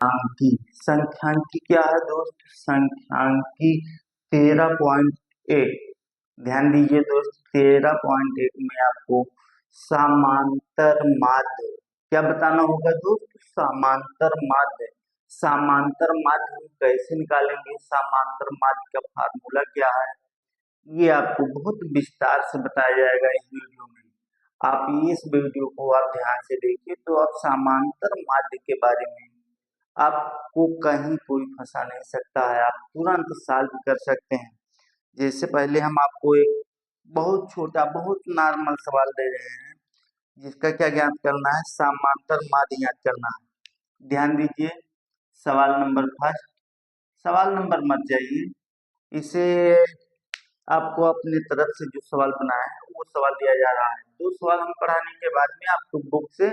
संख्यांकी संख्यांकी क्या है दोस्त? संख्यांकी 13.8। ध्यान दीजिए दोस्त, 13.8 में आपको समांतर माध्य क्या बताना होगा दोस्त? समांतर माध्य। समांतर माध्य हम कैसे निकालेंगे? समांतर माध्य का फार्मूला क्या है, ये आपको बहुत विस्तार से बताया जाएगा इस वीडियो में। आप इस वीडियो को आप ध्यान से देखिए तो आप समांतर माध्य के बारे में आपको कहीं कोई फंसा नहीं सकता है, आप तुरंत सॉल्व कर सकते हैं। जैसे पहले हम आपको एक बहुत छोटा बहुत नॉर्मल सवाल दे रहे हैं जिसका क्या ज्ञात करना है? समांतर माध्य ज्ञात करना है। ध्यान दीजिए, सवाल नंबर फर्स्ट। सवाल नंबर मत जाइए, इसे आपको अपने तरफ से जो सवाल बनाया है वो सवाल दिया जा रहा है। दो सवाल हम पढ़ाने के बाद में आपको बुक से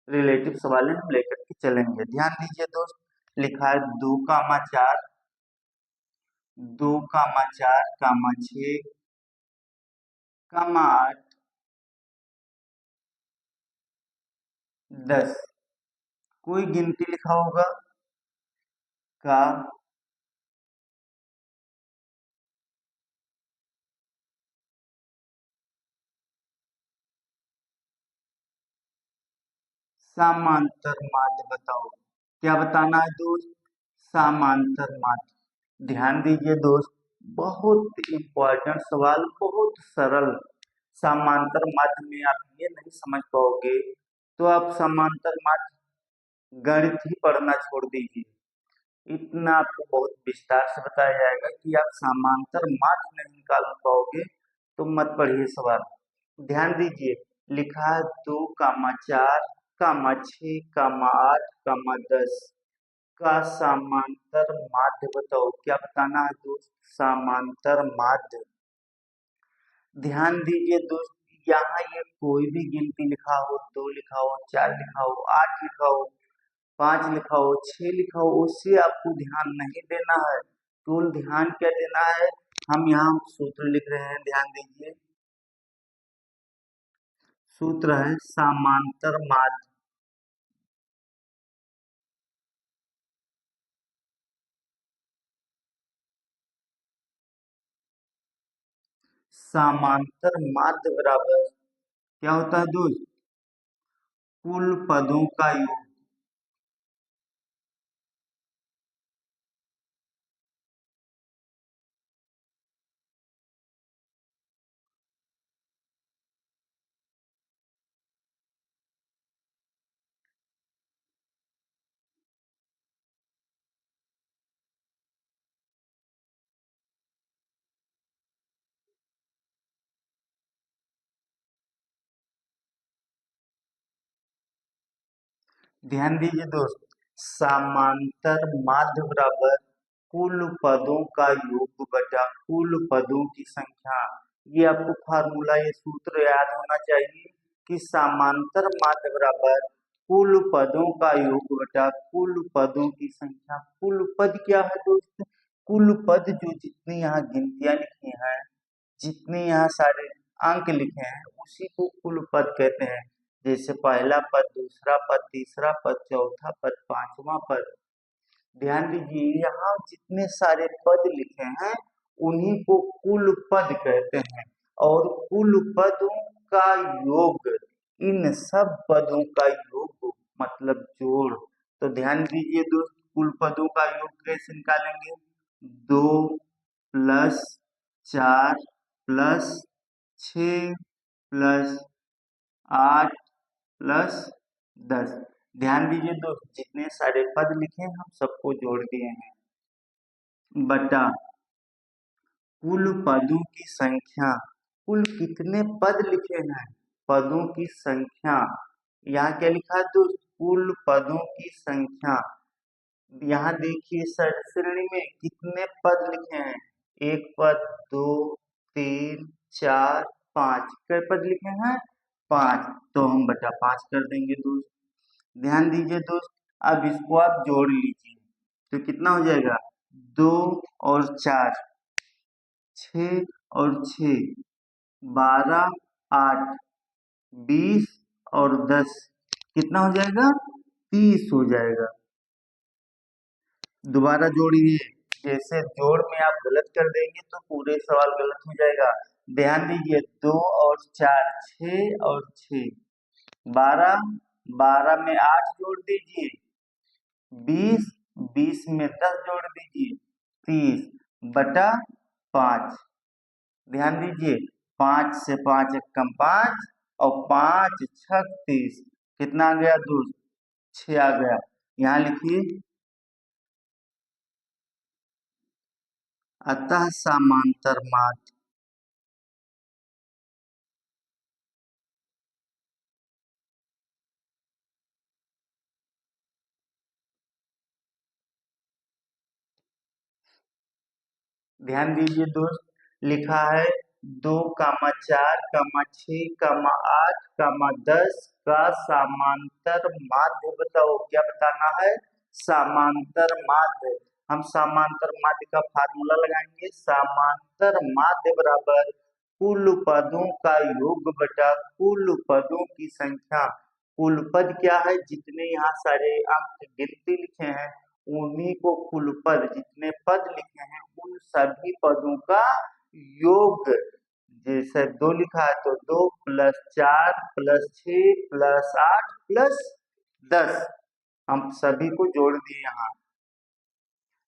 रिलेटिव सवाल हम लेकर के चलेंगे। ध्यान दीजिए दोस्त, लिखा है 2,4 2,4, 6, 8, 10। कोई गिनती लिखा होगा का समांतर माध्य बताओ। क्या बताना है दोस्त? समांतर माध्य। ध्यान दीजिए दोस्त, बहुत इंपॉर्टेंट सवाल, बहुत सरल। समांतर माध्य में आप ये नहीं समझ पाओगे तो आप समांतर माध्य गणित ही पढ़ना छोड़ दीजिए। इतना आपको बहुत विस्तार से बताया जाएगा कि आप समांतर माध्य नहीं निकाल पाओगे तो मत पढ़िए सवाल। ध्यान दीजिए, लिखा है 2,4, 6, 8, 10 का समांतर माध्य बताओ। क्या बताना है दोस्त? समांतर माध्य। ध्यान दीजिए दोस्त, यहाँ ये कोई भी गिनती लिखा हो, 2 लिखा हो, 4 लिखा हो, 8 लिखा हो, 5 लिखा हो, 6 लिखा हो, उससे आपको ध्यान नहीं देना है। केवल ध्यान क्या देना है? हम यहाँ सूत्र लिख रहे हैं, ध्यान दीजिए। सूत्र है समांतर माध्य। समांतर माध्य बराबर क्या होता है दोस्त? कुल पदों का योग। ध्यान दीजिए दोस्त, समांतर माध्य बराबर कुल पदों का योग बटा कुल पदों की संख्या। ये आपको फार्मूला, ये सूत्र याद होना चाहिए कि समांतर माध्य बराबर कुल पदों का योग बटा कुल पदों की संख्या। कुल पद क्या है दोस्त? कुल पद जो जितनी यहाँ गिनतियां लिखी हैं, जितने यहाँ सारे अंक लिखे हैं उसी को कुल पद कहते हैं। जैसे पहला पद, दूसरा पद, तीसरा पद, चौथा पद, पांचवा पद। ध्यान दीजिए, यहाँ जितने सारे पद लिखे हैं उन्हीं को कुल पद कहते हैं। और कुल पदों का योग, इन सब पदों का योग मतलब जोड़। तो ध्यान दीजिए दोस्त, कुल पदों का योग कैसे निकालेंगे? 2+4+6+8+10। ध्यान दीजिए दोस्त, जितने सारे पद लिखे हैं हम सबको जोड़ दिए हैं बटा कुल पदों की संख्या। कुल कितने पद लिखे हैं? पदों की संख्या। यहाँ क्या लिखा है दोस्त? कुल पदों की संख्या। यहाँ देखिए सर, श्रेणी में कितने पद लिखे हैं? एक पद, 2, 3, 4, 5। कितने पद लिखे हैं? 5। तो हम बटा 5 कर देंगे दोस्त। ध्यान दीजिए दोस्त, अब इसको आप जोड़ लीजिए तो कितना हो जाएगा? 2 और 4, 6 और 6, 12, 8, 20 और 10। कितना हो जाएगा? 30 हो जाएगा। दोबारा जोड़िए। जैसे जोड़ में आप गलत कर देंगे तो पूरे सवाल गलत हो जाएगा। ध्यान दीजिए, 2 और 4, 6 और 6, 12, 12 में 8 जोड़ दीजिए, 20, 20 में 10 जोड़ दीजिए, 30/5। ध्यान दीजिए, 5 से 5 एक कम 5, और 5 6 30, कितना आ गया दोस्त? 6 आ गया। यहाँ लिखिए, अतः समांतर माध्य। ध्यान दीजिए दोस्त, लिखा है 2, 4, 6, 8, 10 का समांतर माध्य बताओ। क्या बताना है? समांतर माध्य। हम समांतर माध्य का फार्मूला लगाएंगे, समांतर माध्य बराबर कुल पदों का योग बटा कुल पदों की संख्या। कुल पद क्या है? जितने यहाँ सारे अंक गिनती लिखे हैं उन्हीं को कुल पद, जितने पद लिखे हैं उन सभी पदों का योग। जैसे 2 लिखा है तो 2 + 4 + 6 + 8 + 10, हम सभी को जोड़ दिए। यहाँ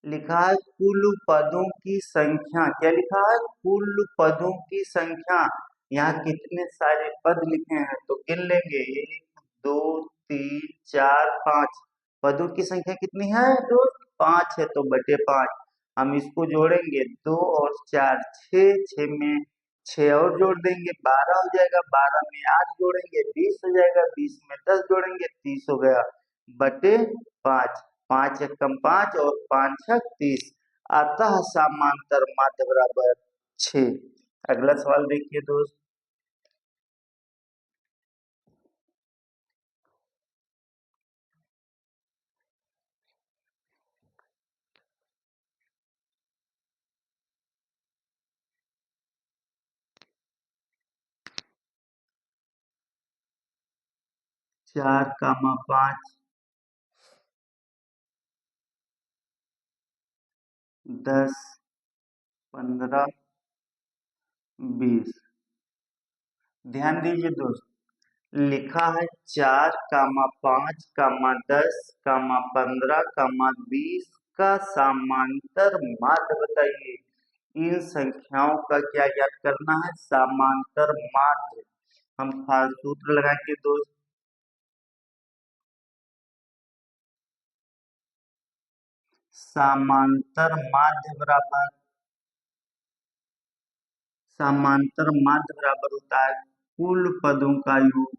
लिखा है कुल पदों की संख्या। क्या लिखा है? कुल पदों की संख्या। यहाँ कितने सारे पद लिखे हैं तो गिन लेंगे, 1 2 3 4 5। पदों की संख्या कितनी है? तो 5 है, तो बटे 5। हम इसको जोड़ेंगे, 2 और 4 6, 6 में 6 और जोड़ देंगे, 12 हो जाएगा, 12 में 8 जोड़ेंगे, 20 हो जाएगा, 20 में 10 जोड़ेंगे, 30 हो गया, बटे 5। 5 एक कम 5 और 5 6 30, अतः समांतर माध्य बराबर 6। अगला सवाल देखिए दोस्त, 4, 5, 10, 15, 20। ध्यान दीजिए दोस्त, लिखा है 4, 5, 10, 15, का समांतर माध्य बताइए। इन संख्याओं का क्या ज्ञात करना है? समांतर माध्य। हम सूत्र लगाएंगे दोस्त, समांतर माध्य बराबर, समांतर माध्य बराबर होता है कुल पदों का योग।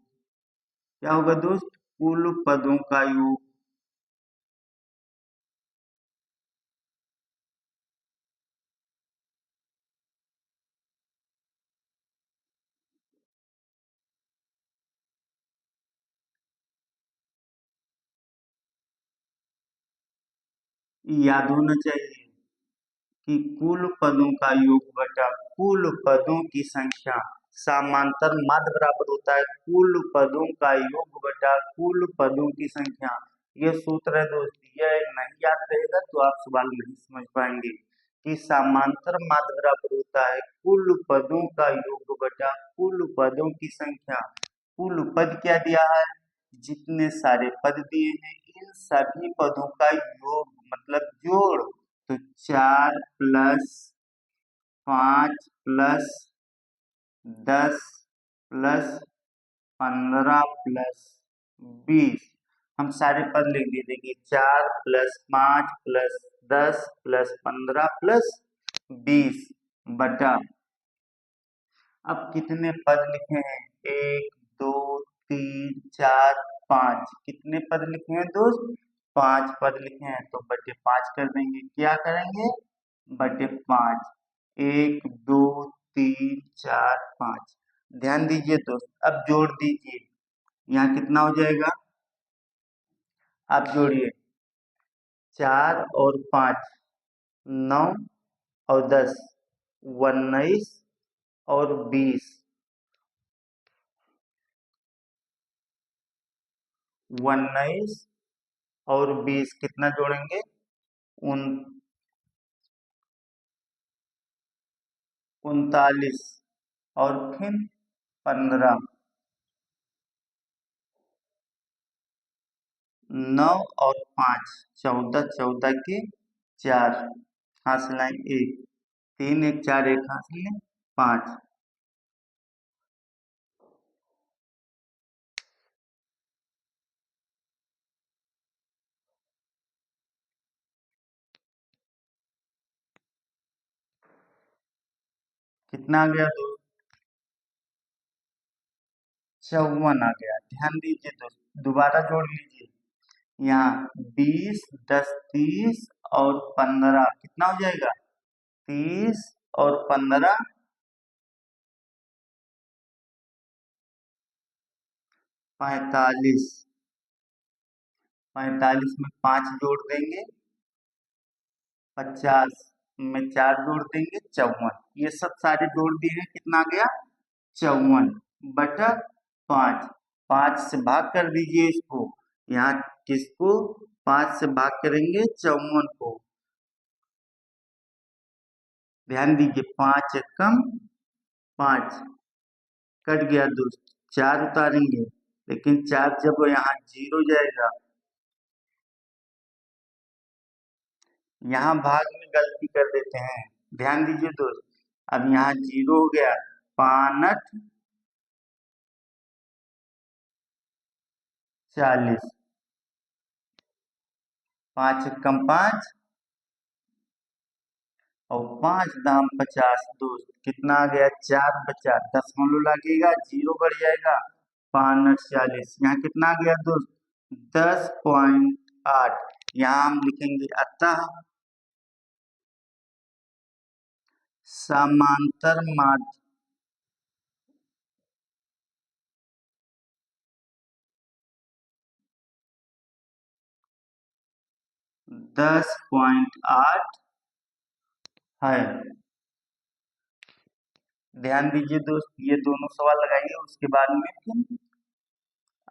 क्या होगा दोस्त? कुल पदों का योग। याद होना चाहिए कि कुल पदों का योग बटा कुल पदों की संख्या। समांतर माध्य बराबर होता है कुल पदों का योग बटा कुल पदों की संख्या। यह सूत्र है दोस्त, यह नहीं याद रहेगा तो आप सवाल नहीं समझ पाएंगे कि समांतर माध्य बराबर होता है कुल पदों का योग बटा कुल पदों की संख्या। कुल पद क्या दिया है? जितने सारे पद दिए हैं इन सभी पदों का योग मतलब जोड़। तो 4 + 5 + 10 + 15 + 20, हम सारे पद लिख दिए। देखिए, 4 + 5 + 10 + 15 + 20 बटा, अब कितने पद लिखे हैं? 1 2 3 4 5, कितने पद लिखे हैं दोस्त? 5 पद लिखे हैं, तो बटे 5 कर देंगे। क्या करेंगे? बटे 5। 1 2 3 4 5। ध्यान दीजिए दोस्त, अब जोड़ दीजिए। यहाँ कितना हो जाएगा? आप जोड़िए, 4 और 5, 9 और 10, 19 और 20, 19 और 20 कितना जोड़ेंगे? उन 39 और फिर 15, 9 और 5, 14, 14 के 4, हाथ से लाइन 1, 3 1 4, एक हाथ से लें 5। कितना आ गया दोस्त? 54 आ गया। ध्यान दीजिए दोस्त, दोबारा जोड़ लीजिए। यहाँ 20, 10, 30 और 15 कितना हो जाएगा? 30 और 15, 45। 45 में 5 जोड़ देंगे 50, में 4 जोड़ देंगे 54। ये सब सारे जोड़ दिए हैं, कितना आ गया? 54 बटा 5। 5 से भाग कर दीजिए इसको। यहाँ किसको? 5 से भाग करेंगे 54 को। ध्यान दीजिए, 5 एकम 5 कट गया दोस्त। 4 उतारेंगे, लेकिन 4 जब यहाँ 0 जाएगा, यहाँ भाग में गलती कर देते हैं। ध्यान दीजिए दोस्त, अब यहाँ 0 हो गया। 5 40, 5 एकम 5 और 5 दाम 50 दोस्त। कितना आ गया? 4 बचा, दशमलव लगेगा 0 बढ़ जाएगा। 5 40, यहाँ कितना आ गया दोस्त? 10.8। यहाँ हम लिखेंगे अतः समांतर माध्य 10.8 है। ध्यान दीजिए दोस्त, ये दोनों सवाल लगाइए, उसके बाद में फिर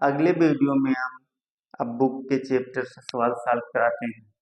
अगले वीडियो में हम अब बुक के चैप्टर से सवाल सॉल्व कराते हैं।